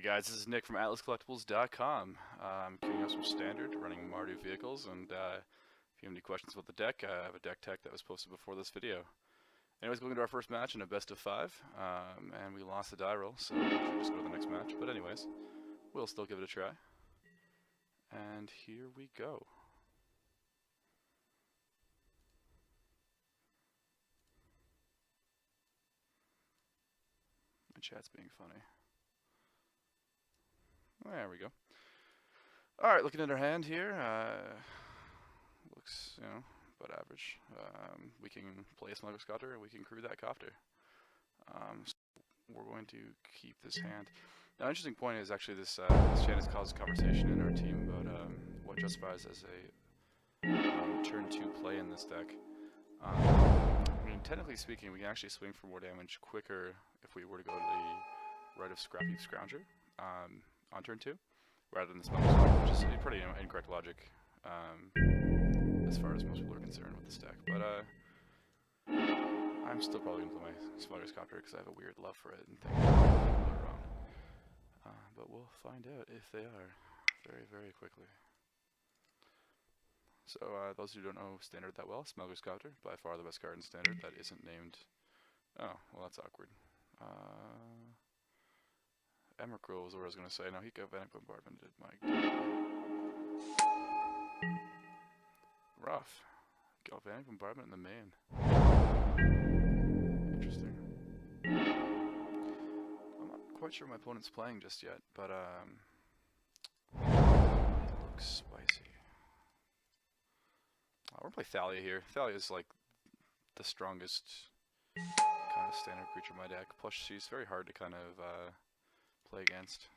guys, this is Nick from AtlasCollectables.com. I'm queuing up some standard, running Mardu Vehicles, and if you have any questions about the deck, I have a deck tech that was posted before this video. Anyways, going into our first match in a best of 5, and we lost the die roll, so we should just go to the next match. But anyways, we'll still give it a try. And here we go. My chat's being funny. There we go. Alright, looking at our hand here, looks, about average. We can play a Smuggler's Copter, we can crew that copter. So we're going to keep this hand. Now, an interesting point is actually this chat has caused conversation in our team about what justifies as a turn 2 play in this deck. I mean, technically speaking, we can actually swing for more damage quicker if we were to go to the right of Scrappy Scrounger. On turn 2, rather than the Smuggler's Copter, which is pretty incorrect logic as far as most people are concerned with this deck. But I'm still probably going to play my Smuggler's Copter because I have a weird love for it and think people are wrong. But we'll find out if they are very, very quickly. So those who don't know Standard that well, Smuggler's Copter, by far the best card in Standard that isn't named. Oh, well, that's awkward. Emrakul was what I was going to say. No, he Galvanic Bombardment did my rough. Galvanic Bombardment in the main. Interesting. I'm not quite sure my opponent's playing just yet, but it looks spicy. We're going to play Thalia here. Thalia is like the strongest kind of standard creature in my deck. Plus she's very hard to kind of play against.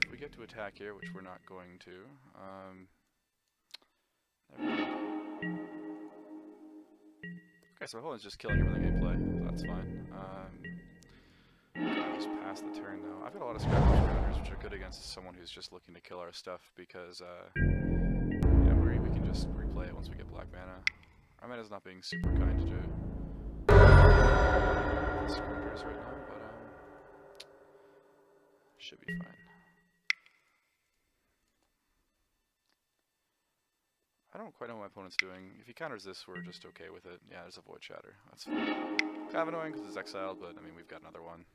If we get to attack here, which we're not going to, okay, so my opponent's just killing everything I play, so that's fine. I just pass the turn though. I've got a lot of Scrappy Scroungers, which are good against someone who's just looking to kill our stuff because we can just replay it once we get black mana. Our mana's not being super kind to Scroungers right now, but should be fine. I don't quite know what my opponent's doing. If he counters this, we're just okay with it. Yeah, there's a Void Shatter. That's fine. Kind of annoying because it's exiled, but I mean, we've got another one.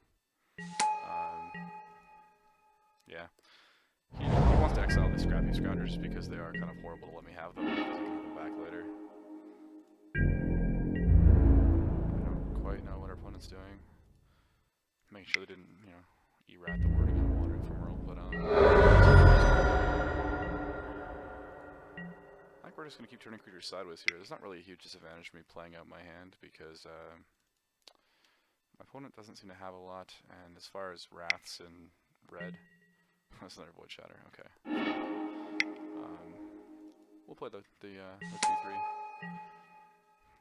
Yeah. He wants to exile the Scrappy Scroungers just because they are kind of horrible to let me have them, because I can have them back later. I don't quite know what our opponent's doing. Making sure they didn't, errat the wording on Wandering Ephemeral, but I think we're just going to keep turning creatures sideways here. There's not really a huge disadvantage for me playing out my hand because my opponent doesn't seem to have a lot, and as far as Wraths in red, that's another Void Shatter, okay. We'll play the 2-3.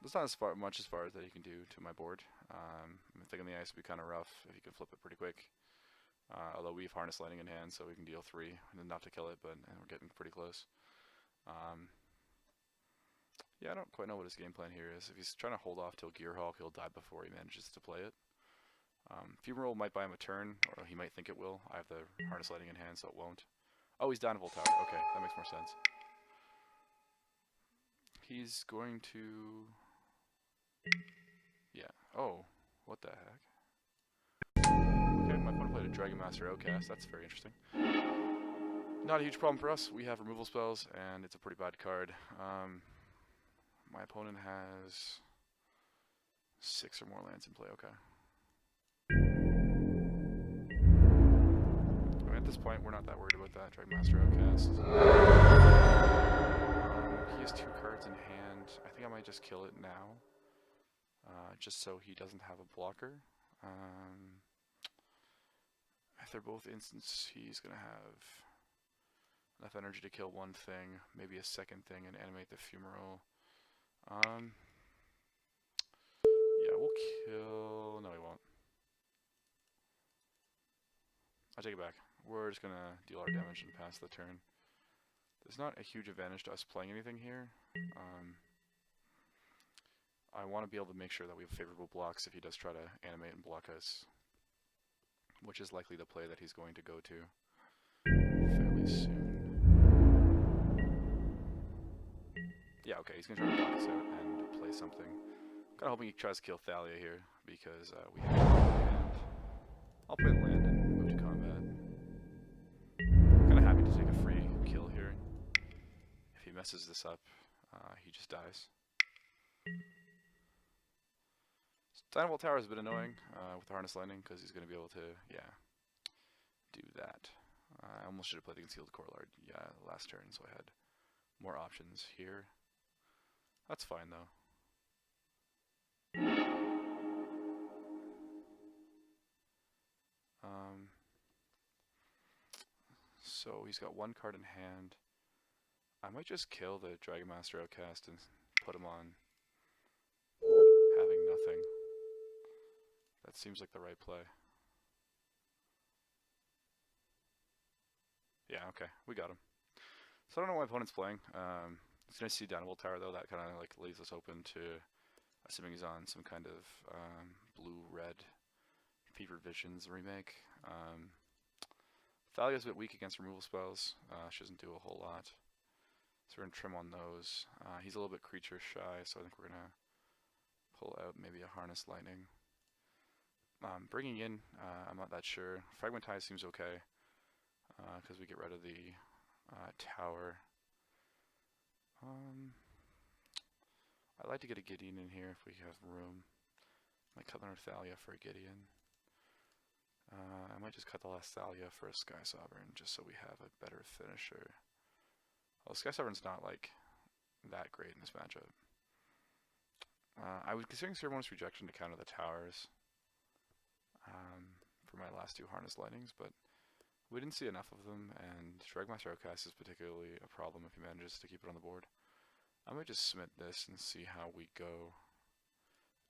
There's not much as far as that he can do to my board. I'm thinking the ice would be kind of rough if he can flip it pretty quick. Although we have Harness Lightning in hand, so we can deal 3, enough to kill it, but we're getting pretty close. Yeah, I don't quite know what his game plan here is. If he's trying to hold off till Gearhulk, he'll die before he manages to play it. Fumarole might buy him a turn, or he might think it will. I have the Harness Lightning in hand, so it won't. Oh, he's down to Volt Tower. Okay, that makes more sense. He's going to... Yeah. Oh, what the heck? Okay, my opponent played a Dragon Master Outcast. That's very interesting. Not a huge problem for us. We have removal spells, and it's a pretty bad card. My opponent has 6 or more lands in play. Okay. I mean, at this point, we're not that worried about that. Dragon Master Outcast. He has 2 cards in hand. I think I might just kill it now, just so he doesn't have a blocker. If they're both instants, he's gonna have enough energy to kill one thing, maybe a second thing, and animate the Fumarole. Yeah, we'll kill... No, we won't. I take it back. We're just gonna deal our damage and pass the turn. There's not a huge advantage to us playing anything here. I want to be able to make sure that we have favorable blocks if he does try to animate and block us, which is likely the play that he's going to go to fairly soon. Yeah, okay, he's going to try to block us out and play something. I'm kind of hoping he tries to kill Thalia here, because we have land. I'll play land and move to combat. I'm kind of happy to take a free kill here. If he messes this up, he just dies. Dynavolt Tower is a bit annoying with the Harness Lightning, because he's going to be able to, yeah, do that. I almost should have played the Concealed Corelard, last turn, so I had more options here. That's fine, though. So he's got one card in hand. I might just kill the Dragon Master Outcast and put him on having nothing. That seems like the right play. Yeah, okay, we got him. So I don't know what my opponent's playing. It's nice to see Dynavolt Tower though. That kind of like leaves us open to, assuming he's on some kind of blue-red Fevered Visions remake. Thalia's a bit weak against removal spells. She doesn't do a whole lot. So we're going to trim on those. He's a little bit creature shy, so I think we're going to pull out maybe a Harness Lightning. Bringing in, I'm not that sure. Fragmentize seems okay, because we get rid of the tower. I'd like to get a Gideon in here if we have room. Might cut another Thalia for a Gideon. I might just cut the last Thalia for a Sky Sovereign, just so we have a better finisher. Well, Sky Sovereign's not, like, that great in this matchup. I was considering Ceremonious Rejection to counter the towers for my last two Harness Lightnings, but we didn't see enough of them, and Dragmaster Outcast is particularly a problem if he manages to keep it on the board. I might just submit this and see how we go.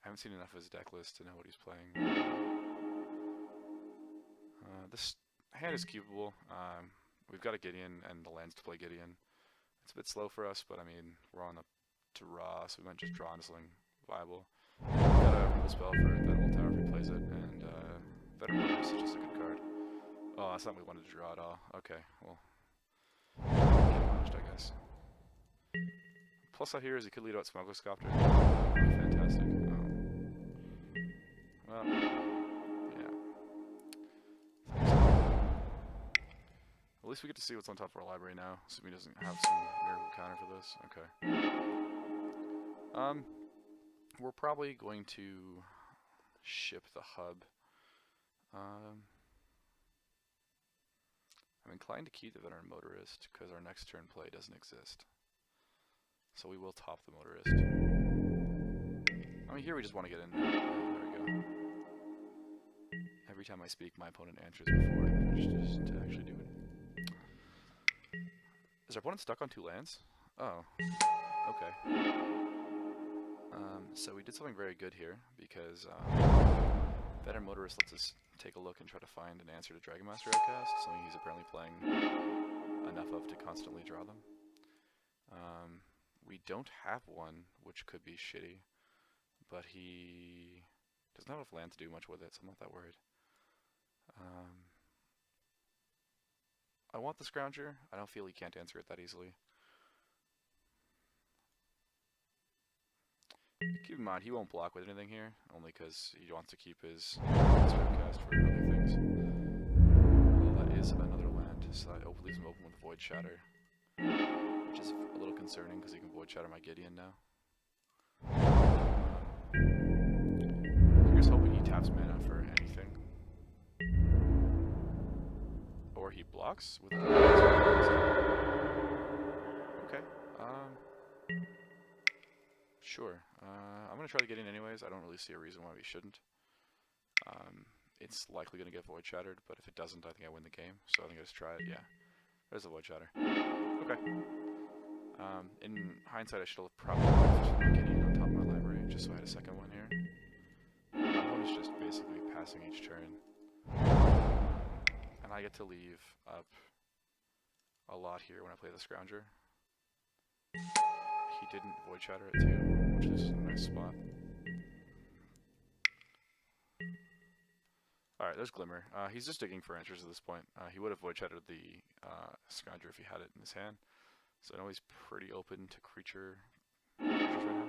I haven't seen enough of his deck list to know what he's playing. This hand is keepable. We've got a Gideon and the lands to play Gideon. It's a bit slow for us, but I mean, we're on a draw, so we might just draw into something viable. We've got a removal spell for Dynavolt Tower if he plays it, and Veteran Warrior is just a good card. Oh, that's not what we wanted to draw at all. Okay, well, get punished, I guess. Plus out here is he could lead out Smuggler's Copter. Fantastic. Well, yeah. At least we get to see what's on top of our library now, so he doesn't have some miracle counter for this. Okay. We're probably going to ship the hub. I'm inclined to keep the Veteran Motorist, because our next turn play doesn't exist. So we will top the Motorist. I mean, here we just want to get in. There we go. Every time I speak, my opponent answers before I manage to actually do it. Is our opponent stuck on 2 lands? Oh, okay. So we did something very good here, because Veteran Motorist lets us take a look and try to find an answer to Dragon Master Outcast, something he's apparently playing enough of to constantly draw them. We don't have one, which could be shitty, but he doesn't have enough land to do much with it, so I'm not that worried. I want the Scrounger. I don't feel he can't answer it that easily. Keep in mind, he won't block with anything here, only because he wants to keep his Mastercast for other things. Well, that is another land, so that leaves him open with Void Shatter, which is a little concerning because he can Void Shatter my Gideon now. Here's hoping he taps mana for anything. Or he blocks with okay. Sure. I'm going to try to get in anyways. I don't really see a reason why we shouldn't. It's likely going to get Void Shattered, but if it doesn't, I think I win the game. So I think I just try it. Yeah. There's a Void Shatter. Okay. In hindsight, I should have probably left Gideon on top of my library, just so I had a second one here. My opponent's just basically passing each turn. And I get to leave up a lot here when I play the Scrounger. He didn't Void Shatter it too, which is a nice spot. Alright, there's Glimmer. He's just digging for answers at this point. He would have void shattered the Scoundrel if he had it in his hand. So I know he's pretty open to creatures right now.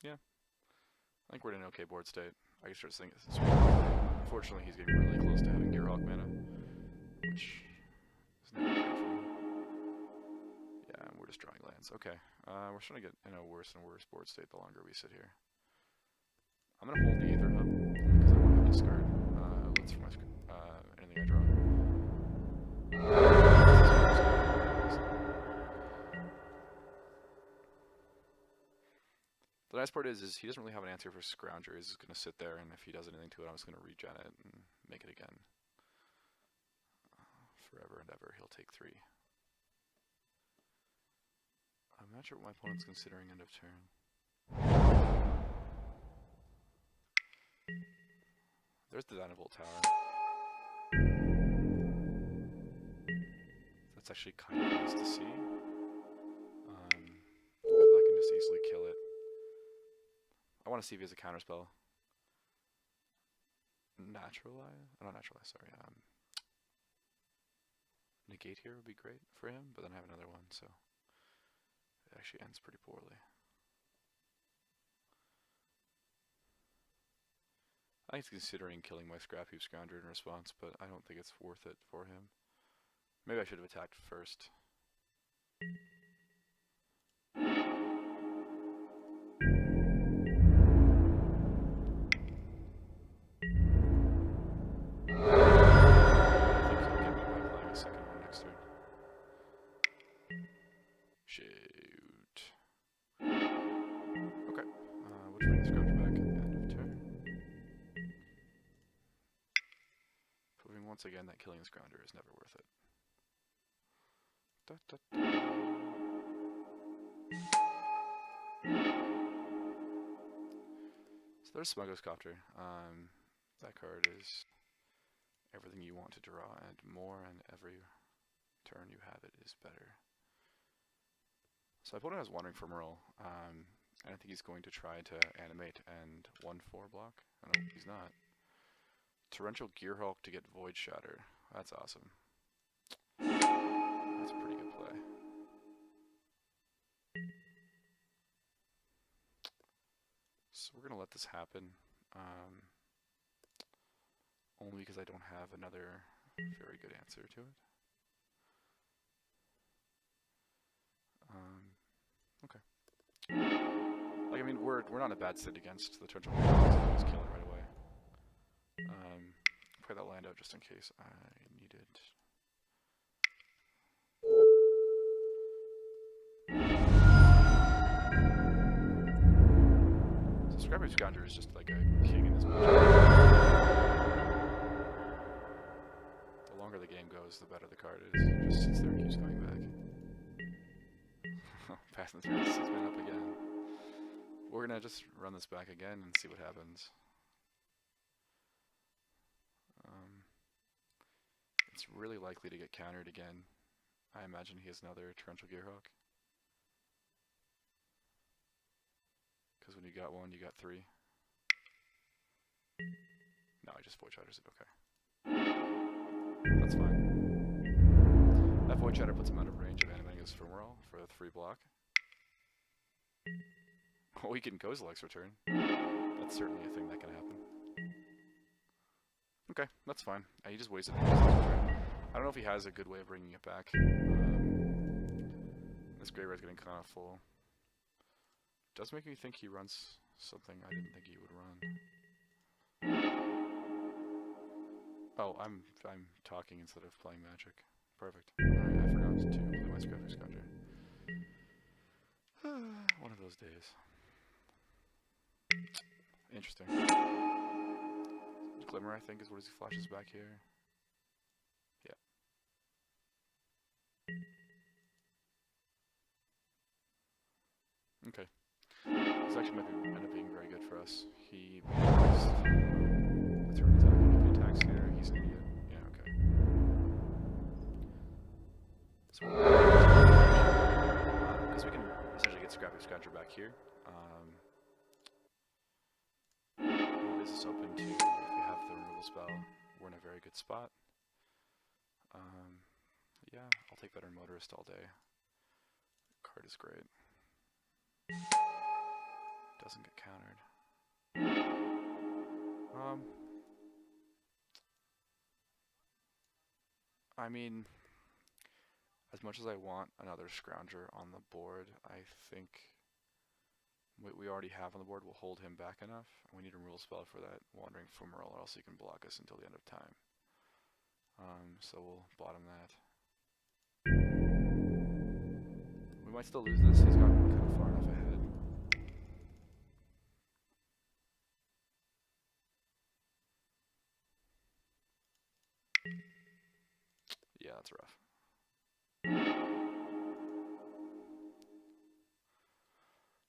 Yeah. I think we're in an okay board state. I can start thinking this is unfortunately he's getting really close to having Gearhawk mana, which is never great for him. Yeah, and we're just drawing lands. Okay. We're starting to get in a worse and worse board state the longer we sit here. I'm gonna hold the Aether Hub because I want to have discard. Let's for my anything I draw. The nice part is he doesn't really have an answer for Scrounger. He's just gonna sit there, and if he does anything to it, I'm just gonna regen it and make it again. Forever and ever, he'll take 3. I'm not sure what my opponent's considering end of turn. There's the Dynavolt Tower. That's actually kind of nice to see. I can just easily kill it. I want to see if he has a counterspell. Naturalize? Not naturalize, sorry. Negate here would be great for him, but then I have another one, so it actually ends pretty poorly. I think he's considering killing my Scrap Heap Scrounger in response, but I don't think it's worth it for him. Maybe I should have attacked first. Once again, that killing this grounder is never worth it. So there's Smuggler's Copter. That card is everything you want to draw and more, and every turn you have it is better. So my opponent has Wandering for Merle, and I think he's going to try to animate and 1/4 block. Oh, no, he's not. Torrential Gearhawk to get Void Shatter. That's awesome. That's a pretty good play. So we're gonna let this happen. Only because I don't have another very good answer to it. Okay. Like, I mean, we're not in a bad sit against the Torrential Gearhawk, so just kill it right away. Play that land out just in case I need it. So Scrapper Scoundrel is just like a king in this match. The longer the game goes, the better the card is. It just sits there and keeps coming back. Passing through, it's been up again. We're gonna just run this back again and see what happens. It's really likely to get countered again. I imagine he has another Torrential Gearhawk. Because when you got one, you got 3. No, I just Void Shatters it, okay. That's fine. That Void Shatter puts him out of range of animating his Ephemeral for a 3 block. Oh, he can Kozilek's Return. That's certainly a thing that can happen. Okay, that's fine. He just wasted his turn. I don't know if he has a good way of bringing it back. This graveyard's getting kind of full. Does make me think he runs something I didn't think he would run. Oh, I'm talking instead of playing Magic. Perfect. Alright, I forgot to play my Scrapper Scoundrel. One of those days. Interesting. Glimmer, I think, is what he flashes back here. Yeah. Okay. This actually might end up being very good for us. He makes the turn attacking. If he attacks here, he's an idiot. Yeah, okay. So because we can essentially get Scrapper Scoundrel back here. What is we're in a very good spot. Yeah, I'll take Veteran Motorist all day. Card is great. Doesn't get countered. I mean, as much as I want another Scrounger on the board, I think what we already have on the board will hold him back enough. We need a removal spell for that Wandering Fumarole, or else he can block us until the end of time. So we'll bottom that. We might still lose this. He's gotten kind of far enough ahead. Yeah, that's rough.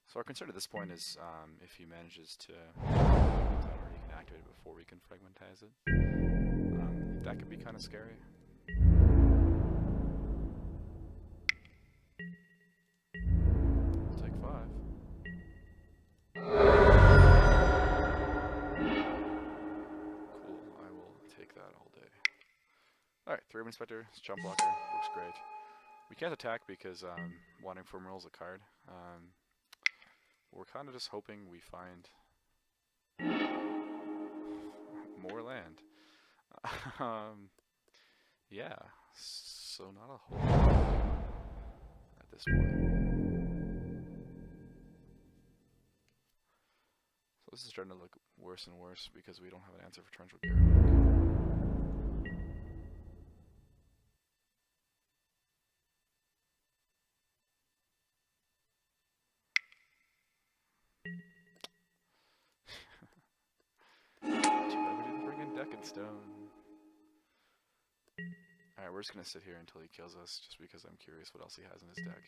So our concern at this point is if he manages to or he can activate it before we can fragmentize it. That could be kind of scary. We'll take 5. Cool, I will take that all day. Alright, 3 Inspector, Jump Blocker, works great. We can't attack because Wandering Fumarole is a card. We're kind of just hoping we find more land. Yeah, so not a whole lot at this point. So this is starting to look worse and worse because we don't have an answer for Torrential Gearhawk. Stone. Alright, we're just gonna sit here until he kills us, just because I'm curious what else he has in his deck.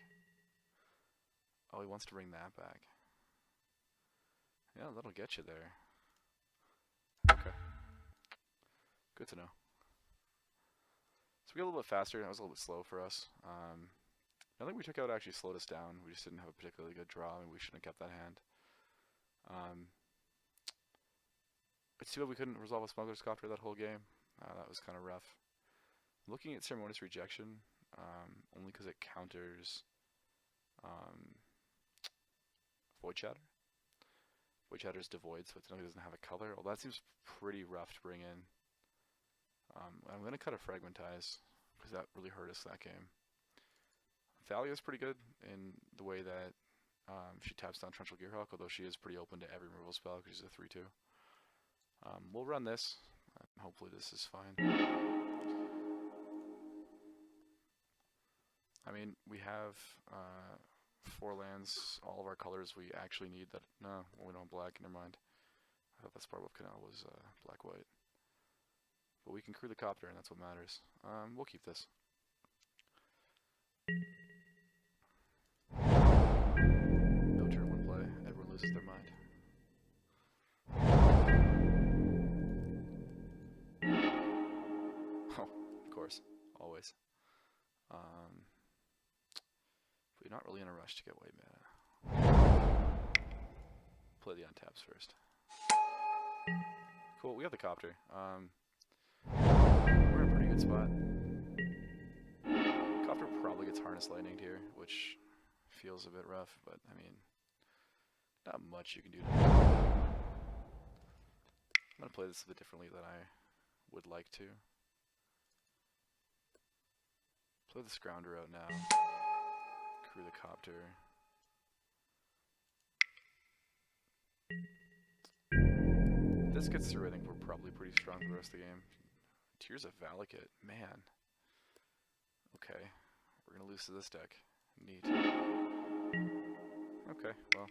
Oh, he wants to bring that back. Yeah, that'll get you there. Okay. Good to know. So we got a little bit faster, that was a little bit slow for us. Nothing we took out actually slowed us down, we just didn't have a particularly good draw, and we shouldn't have kept that hand. It's too bad we couldn't resolve a Smuggler's Copter that whole game. That was kind of rough. Looking at Ceremonious Rejection, only because it counters Void Shatter. Void Shatter is devoid, so it doesn't have a color. Well, that seems pretty rough to bring in. I'm going to cut a Fragmentize, because that really hurt us that game. Thalia is pretty good in the way that she taps down Torrential Gearhawk, although she is pretty open to every removal spell because she's a 3/2. We'll run this, and hopefully this is fine. I mean, we have 4 lands, all of our colors we actually need that. No, we don't have black, never mind. I thought that Sparkle Canal was black-white. But we can crew the Copter, and that's what matters. We'll keep this. No turn 1 play, everyone loses their mind. Always. We're not really in a rush to get white mana. Play the untaps first. Cool, we have the Copter. We're in a pretty good spot. Copter probably gets Harness Lightning here, which feels a bit rough, but I mean, not much you can do to it. I'm going to play this a bit differently than I would like to. Play the Scrounger out now. Crew the Copter. If this gets through, I think we're probably pretty strong for the rest of the game. Tears of Valakut. Man. Okay. We're going to lose to this deck. Neat. Okay, well.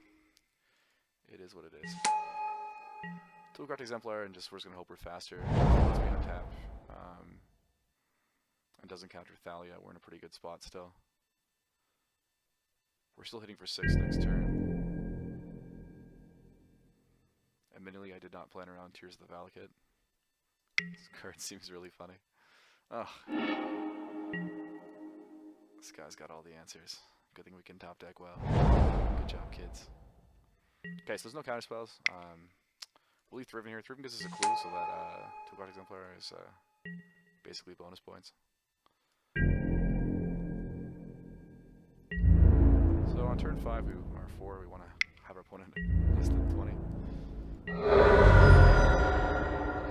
It is what it is. Toolcraft Exemplar, and just we're just going to hope we're faster. Let's be on tap. And doesn't counter Thalia. We're in a pretty good spot still. We're still hitting for 6 next turn. Admittedly, I did not plan around Tears of the Valakut. This card seems really funny. Ugh. This guy's got all the answers. Good thing we can top deck well. Good job, kids. Okay, so there's no counter spells. We'll leave Thriven here. Thriven gives us a clue, so that Toolcraft Exemplar is basically bonus points. So on turn 5, or 4, we want to have our opponent less than 20. Really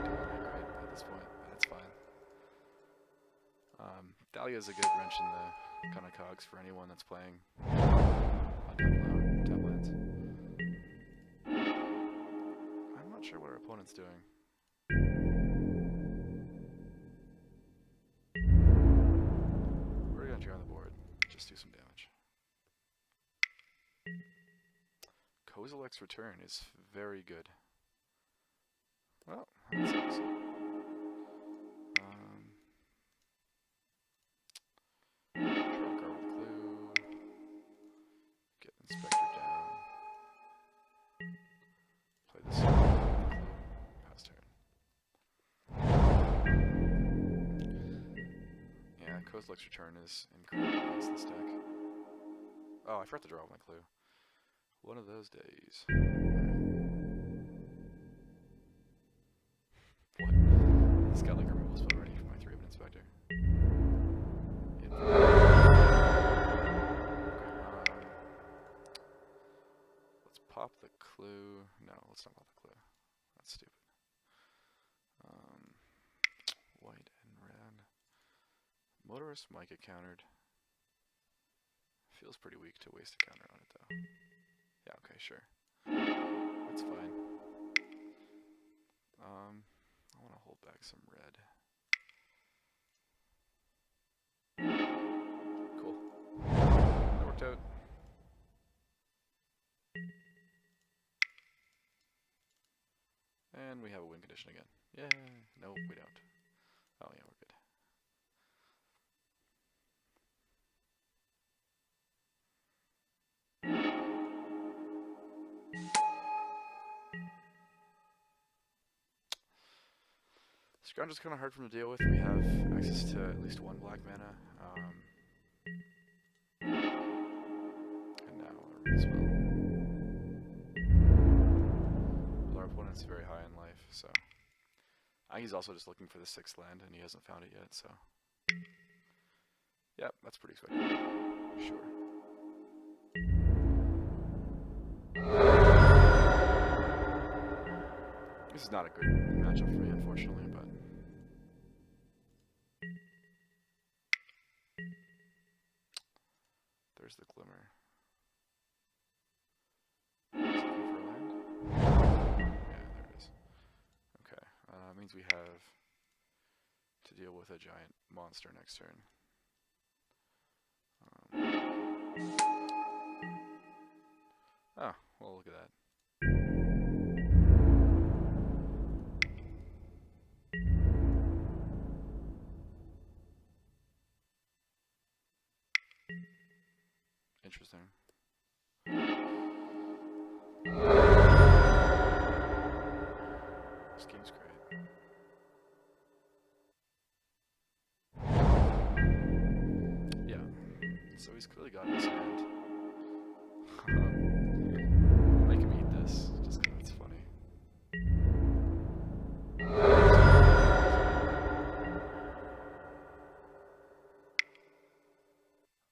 don't want that great at this point, but that's fine. Dahlia is a good wrench in the kind of cogs for anyone that's playing on top lands. I'm not sure what our opponent's doing. We're gonna draw on the board, just do some damage. Kozilek's Return is very good. Well, that sucks. Draw a card with a clue. Get Inspector down. Play this with a clue. Pass turn. Yeah, Kozilek's Return is incredible against this deck. Oh, I forgot to draw with my clue. One of those days. What? It's got like a removal spell ready for my 3-of Inspector. Let's pop the clue. No, let's not pop the clue. That's stupid. White and red. Motorist might get countered. Feels pretty weak to waste a counter on it though. Yeah, okay, sure. That's fine. I want to hold back some red. Cool. That worked out. And we have a win condition again. Yeah, no, we don't. Oh yeah, we're good. Scrounge is kind of hard for him to deal with. We have access to at least 1 black mana. And now as well. Well, our opponent's very high in life, so I think he's also just looking for the 6th land, and he hasn't found it yet. So, yeah, that's pretty expected. Sure. This is not a good matchup for me, unfortunately, but there's the Glimmer. Is it looking for a land? Yeah, there it is. Okay, means we have to deal with a giant monster next turn. Oh, well, look at that. Interesting. This game's great. Yeah. So he's clearly got his hand. Make him eat this, just because it's funny.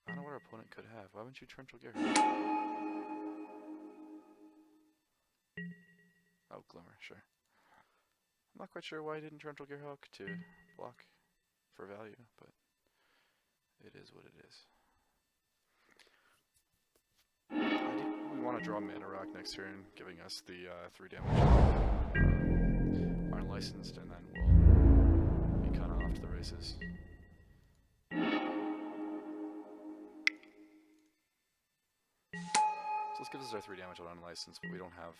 I don't know what our opponent could have. Why wouldn't you Torrential Gear? Oh, Glimmer, sure. I'm not quite sure why I didn't Torrential Gear Hook to block for value, but it is what it is. We want to draw Mana Rock next turn, giving us the 3 damage. Aren't licensed, and then we'll be kind of off to the races. So this gives us our 3 damage on unlicensed, but we don't have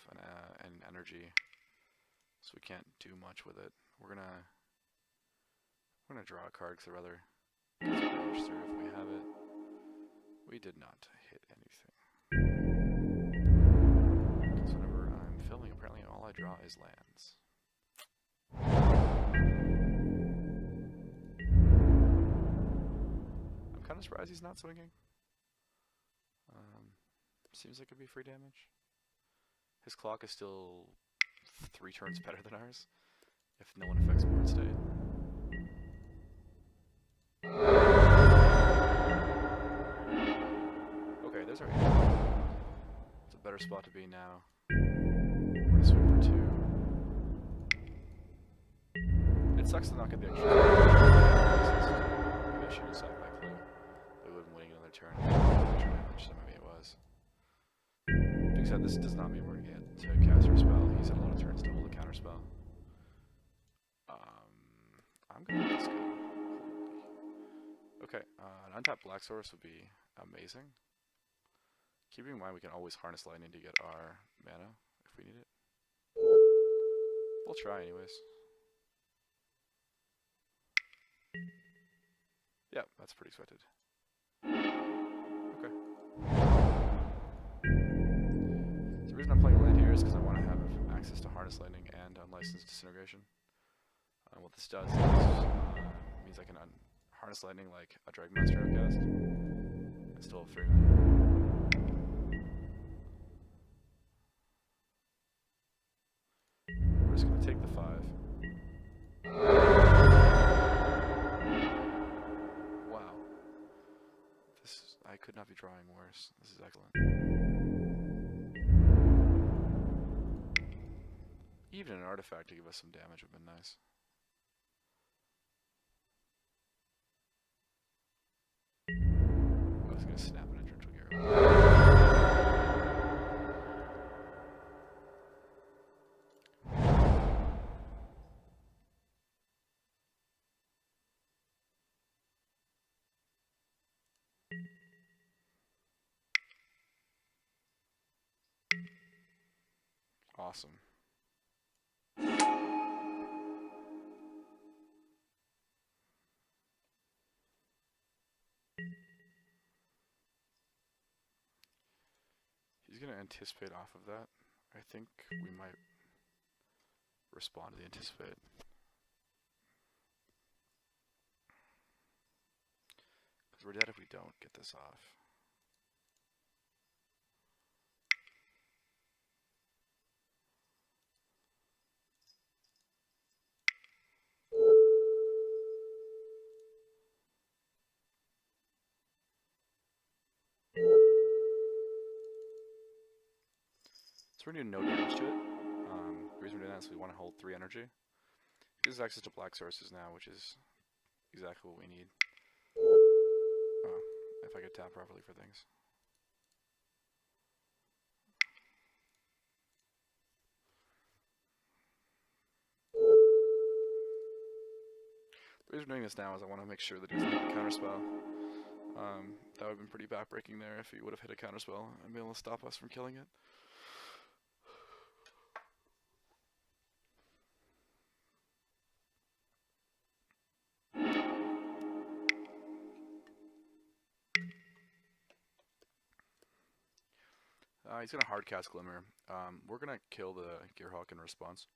an energy, so we can't do much with it. We're gonna draw a card because I'd rather get some damage through if we have it. We did not hit anything. Because whenever I'm filming, apparently all I draw is lands. I'm kind of surprised he's not swinging. Seems like it'd be free damage. His clock is still 3 turns better than ours, if no one affects board state. Okay, there's our E. It's a better spot to be now. We're gonna swing for 2. It sucks to not get the extra. Maybe I should have sacked my clue. But we would have been waiting another turn. So maybe it was. Being said, this does not mean we're gonna get to cast our spell. He's had a lot of turns to hold a counter spell. I'm gonna let this go. Okay, an untapped Black Source would be amazing. Keeping in mind we can always harness lightning to get our mana if we need it. We'll try anyways. Yeah, that's pretty expected. Okay. So the reason I'm playing a land here is because I want to have access to harness lightning and unlicensed disintegration. What this does is means I can harness lightning like a Dragon Master outcast and still have 3 mana. We're just gonna take the 5. Wow. I could not be drawing worse. This is excellent. Even an artifact to give us some damage would have been nice. I was gonna snap an entrance arrow. Awesome. He's going to anticipate off of that. I think we might respond to the anticipate. Because we're dead if we don't get this off. So we're doing no damage to it. The reason we're doing that is we want to hold 3 energy. It gives us access to black sources now, which is exactly what we need. If I could tap properly for things. The reason we're doing this now is I want to make sure that he doesn't hit a counterspell. That would have been pretty backbreaking there if he would have hit a counterspell and been able to stop us from killing it. He's going to hardcast Glimmer. We're going to kill the Gearhawk in response.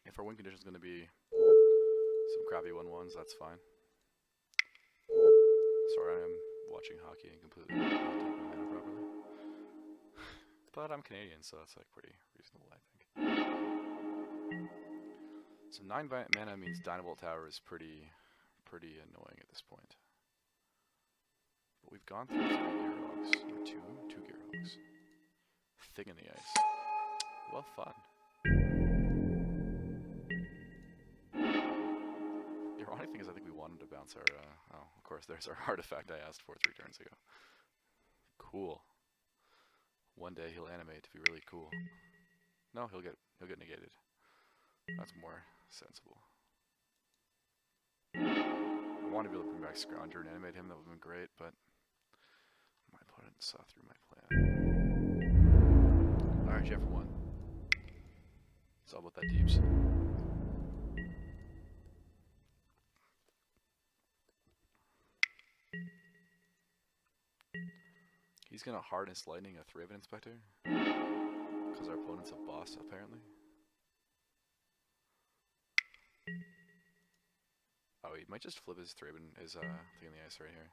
If our win condition is going to be some crappy 1/1s, that's fine. Sorry, I am watching hockey and completely not taking my mana properly. But I'm Canadian, so that's like pretty reasonable, I think. So 9 mana means Dynavolt Tower is pretty annoying at this point. But we've gone through 3 Gearhawks, or 2 Gearhawks. Thing in the ice. Well, fun. The ironic thing is I think we wanted to bounce our, oh, of course, there's our artifact I asked for 3 turns ago. Cool. One day he'll animate to be really cool. No, he'll get negated. That's more sensible. I want to be able to bring back Scrounger and animate him, that would have been great, but my opponent saw through my plan. Alright, Jeff for 1. It's all about that deeps. He's gonna harness lightning a 3-of Inspector. Because our opponent's a boss, apparently. Oh, he might just flip his 3-of his thing in the ice right here.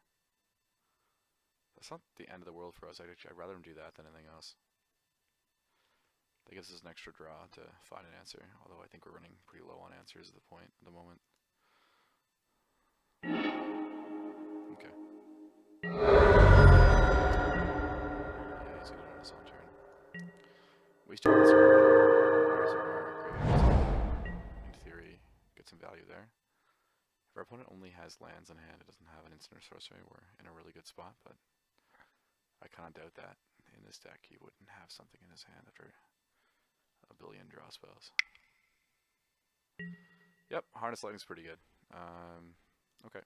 That's not the end of the world for us. I'd rather him do that than anything else. That gives us an extra draw to find an answer, although I think we're running pretty low on answers at the moment. Okay. Yeah, he's gonna do this on turn. We start with There's our graveyard. In theory, get some value there. If our opponent only has lands on hand, it doesn't have an instant or sorcery, we're in a really good spot, but I kind of doubt that in this deck he wouldn't have something in his hand after a billion draw spells. Yep, Harness Lightning's pretty good. Okay.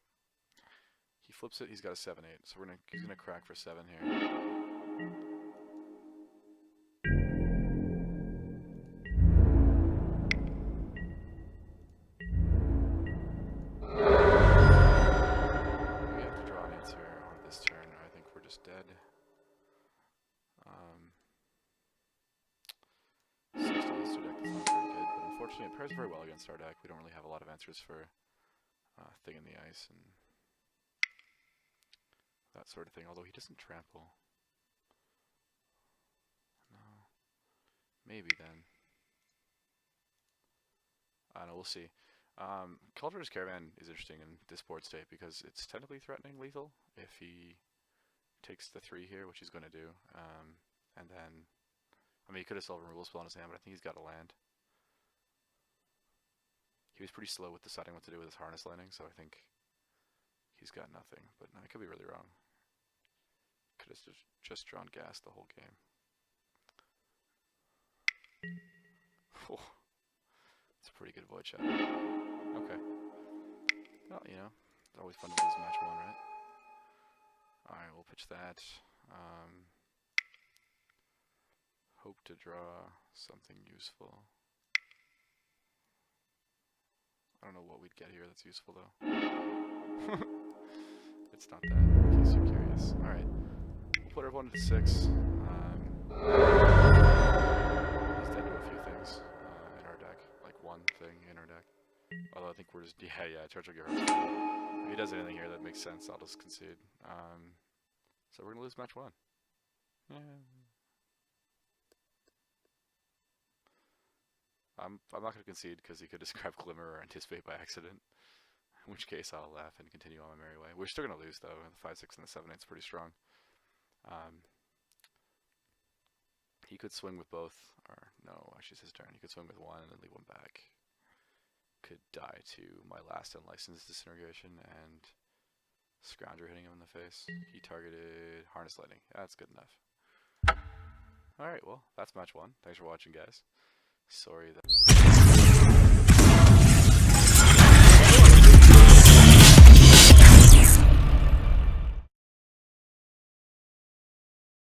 He flips it, he's got a 7-8, so he's gonna crack for 7 here. We have to draw an answer on this turn, or I think we're just dead. 60 Easter deck is not very good, but unfortunately it pairs very well against our deck. We don't really have a lot of answers for Thing in the Ice and that sort of thing, although he doesn't trample. No. Maybe then. I don't know, we'll see. Culture's Caravan is interesting in this board state because it's technically threatening lethal if he takes the 3 here, which he's going to do. And then, I mean, he could have still a removal spell in his hand, but I think he's got a land. He was pretty slow with deciding what to do with his Harness Lightning, so I think he's got nothing. But no, I could be really wrong. Could have just drawn gas the whole game. Oh, it's a pretty good void shot. Okay. Well, you know, it's always fun to lose match 1, right? Alright, we'll pitch that. Hope to draw something useful. I don't know what we'd get here that's useful, though. It's not that, in case you're curious. Alright. We'll put everyone to 6. He's dead to a few things in our deck. Like one thing in our deck. Although I think we're just... Yeah, Church will give us. If he does anything here that makes sense, I'll just concede. So we're going to lose match 1. Yeah. I'm not going to concede because he could describe Glimmer or Anticipate by accident. In which case I'll laugh and continue on my merry way. We're still going to lose though. The 5-6 and the 7-8 is pretty strong. He could swing with both, or no, actually it's his turn. He could swing with one and then leave one back. Could die to my last unlicensed Disintegration and Scrounger hitting him in the face. He targeted Harness Lightning. That's good enough. Alright, well, that's match 1. Thanks for watching, guys. Sorry that...